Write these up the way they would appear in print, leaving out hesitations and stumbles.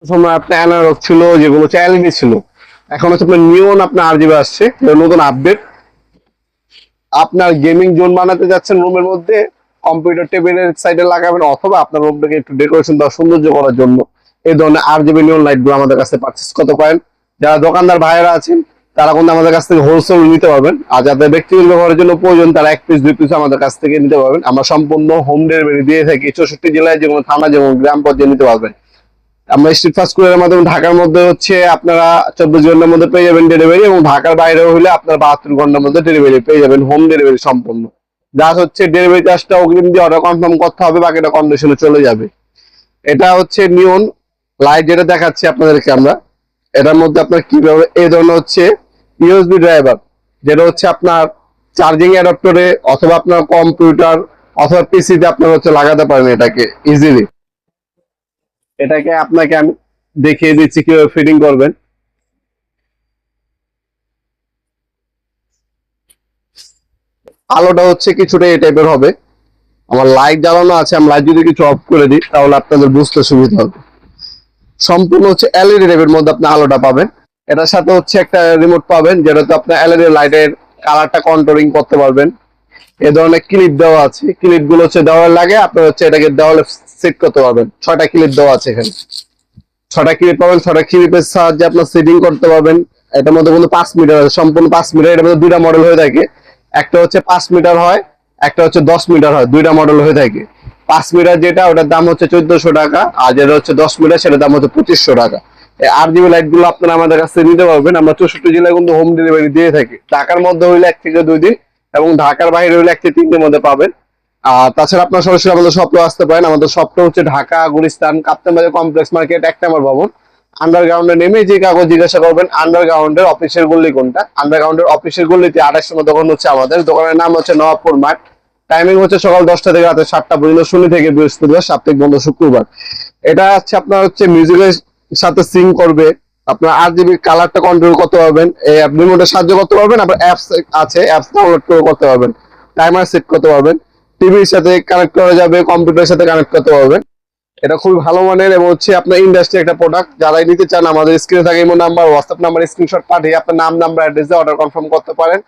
সময় আপনার অ্যানালগ ছিল, যেগুলো এলইডি ছিল। এখন হচ্ছে আপনার নিয়ন আপনার আরজিবি আসছে, নতুন আপডেট। আপনার গেমিং জোন বানাতে যাচ্ছেন রুমের মধ্যে, কম্পিউটার টেবিলের সাইডে লাগাবেন, অথবা আপনার রুমটাকে একটু ডেকোরেশন বা সৌন্দর্য করার জন্য এই ধরনের আরজিবি নিয়ন লাইট গুলো আমাদের কাছে পারচেস করতে পারেন। যারা দোকানদার ভাইয়েরা আছেন তারা কিন্তু আমাদের কাছ থেকে হোলসেল নিতে পারবেন, আর যাদের ব্যক্তিগত ব্যবহারের জন্য প্রয়োজন তারা 1 পিস 2 পিস আমাদের কাছ থেকে নিতে পারবেন। আমরা সম্পূর্ণ হোম ডেলিভারি দিয়ে থাকি 64 জেলায়, যেমন থানা যেমন গ্রাম পর্যায়ে নিতে পারবেন। আমরা স্ট্রিট ফাস্ট কুরিয়ারের মাধ্যমে ঢাকার মধ্যে হচ্ছে আপনারা 24 ঘন্টার মধ্যে পেয়ে যাবেন ডেলিভারি, এবং ঢাকার বাইরে হলে আপনারা 72 ঘন্টার মধ্যে ডেলিভারি পেয়ে যাবেন, হোম ডেলিভারি সম্পূর্ণ। যা হচ্ছে ডেলিভারি চার্জটা অগ্রিম দিয়ে অর্ডার কনফার্ম করতে হবে, বাকিটা কন্ডিশনে চলে যাবে। এটা হচ্ছে নিয়ন লাইট যেটা দেখাচ্ছি আপনাদেরকে আমরা। এটার মধ্যে আপনার কিভাবে এই ধরনের হচ্ছে ইউএসবি ড্রাইভার, যেটা হচ্ছে আপনার চার্জিং অ্যাডাপ্টরে অথবা আপনার কম্পিউটার অথবা পিসিতে আপনারা হচ্ছে লাগাতে পারেন এটাকে ইজিলি। এটাকে আপনাকে আমি দেখিয়ে দিচ্ছি কিভাবে ফিটিং করবেন। আলোটা হচ্ছে কিছুটা এই টাইপের হবে। আমার লাইট জ্বালানো আছে, আমি লাইট যদি কিছু অফ করে দিই তাহলে আপনাদের বুঝতে সুবিধা হবে। সম্পূর্ণ হচ্ছে এলইডি টাইপের মধ্যে আপনি আলোটা পাবেন। এটার সাথে হচ্ছে একটা রিমোট পাবেন, যেটাতে আপনি এলইডি লাইটের কালারটা কন্ট্রোলিং করতে পারবেন। এ ধরনের ক্লিপ দেওয়া আছে, ক্লিপ গুলো হচ্ছে দেওয়ালে লাগে, আপনি হচ্ছে এটাকে দেওয়ালে সেট করতে পারবেন। 6টা ক্লিপ দেওয়া আছে এখানে, 6টা ক্লিপ পাবেন। 6টা ক্লিপের সাহায্যে আপনার সেটিং করতে পারবেন। এটার মধ্যে কিন্তু 5 মিটার আছে, সম্পূর্ণ 5 মিটার। এটার মধ্যে 2টা মডেল হয়ে থাকে, একটা হচ্ছে 5 মিটার হয়, একটা হচ্ছে 10 মিটার হয়, 2টা মডেল হয়ে থাকে। 5 মিটার যেটা, ওটার দাম হচ্ছে 1400 টাকা, আর যেটা হচ্ছে 10 মিটার সেটার দাম হচ্ছে 2500 টাকা। এই আরজিবি লাইট গুলো আপনারা আমাদের কাছ থেকে নিতে পারবেন। আমরা 64 জেলায় কিন্তু হোম ডেলিভারি দিয়ে থাকি। ঢাকার মধ্যে হইলে 1 থেকে 2 দিন, এবং ঢাকার বাইরে হইলে 1 থেকে 3 দিনের মধ্যে পাবেন। আর তাছাড়া আপনার সরাসরি আমাদের শপে আসতে পারেন। আমাদের শপটা হচ্ছে ঢাকা গুলিস্তান কাপ্তান বাজার কমপ্লেক্স মার্কেট 1 নম্বর ভবন। আন্ডারগ্রাউন্ডে নেমে যে কাগজ জিজ্ঞাসা করবেন আন্ডারগ্রাউন্ডের অফিসের গল্লি কোনটা, আন্ডারগ্রাউন্ডের অফিসের গল্লিতে 28 নম্বর দোকান হচ্ছে আমাদের। দোকানের নাম হচ্ছে নবাবপুর মাঠ। টাইমিং হচ্ছে সকাল 10টা থেকে রাতে 7টা পর্যন্ত, শনি থেকে বৃহস্পতিবার, সাপ্তাহিক বন্ধ শুক্রবার। এটা হচ্ছে আপনার হচ্ছে মিউজিকের সাথে সিং করবে, আপনার আরজিবি কালারটা কন্ট্রোল করতে পারবেন, এই রিমোটের সাহায্য করতে পারবেন। আবার অ্যাপস আছে, অ্যাপস ডাউনলোড করে করতে পারবেন, টাইমার সেট করতে পারবেন, টিভির সাথে কানেক্ট করা যাবে, কম্পিউটারের সাথে কানেক্ট করতে পারবেন। এটা খুবই ভালো মানের এবং হচ্ছে আপনার ইন্ডাস্ট্রি একটা প্রোডাক্ট। যারাই নিতে চান আমাদের স্ক্রিনে থাকে imo number, WhatsApp number screenshot পাঠিয়ে আপনার নাম, নাম্বার, অ্যাড্রেস দিয়ে অর্ডার কনফার্ম করতে পারেন।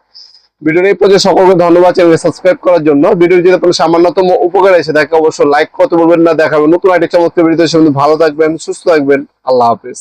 ভিডিওর এই পর্যায়ে সকলকে ধন্যবাদ চ্যানেলকে সাবস্ক্রাইব করার জন্য। ভিডিও যদি আপনার সামান্যতম উপকার এসে থাকে অবশ্যই লাইক করতে বলবেন না। দেখাবেন নতুন আইটি চমৎকার ভিডিওতে। ভালো থাকবেন, সুস্থ থাকবেন, আল্লাহ হাফেজ।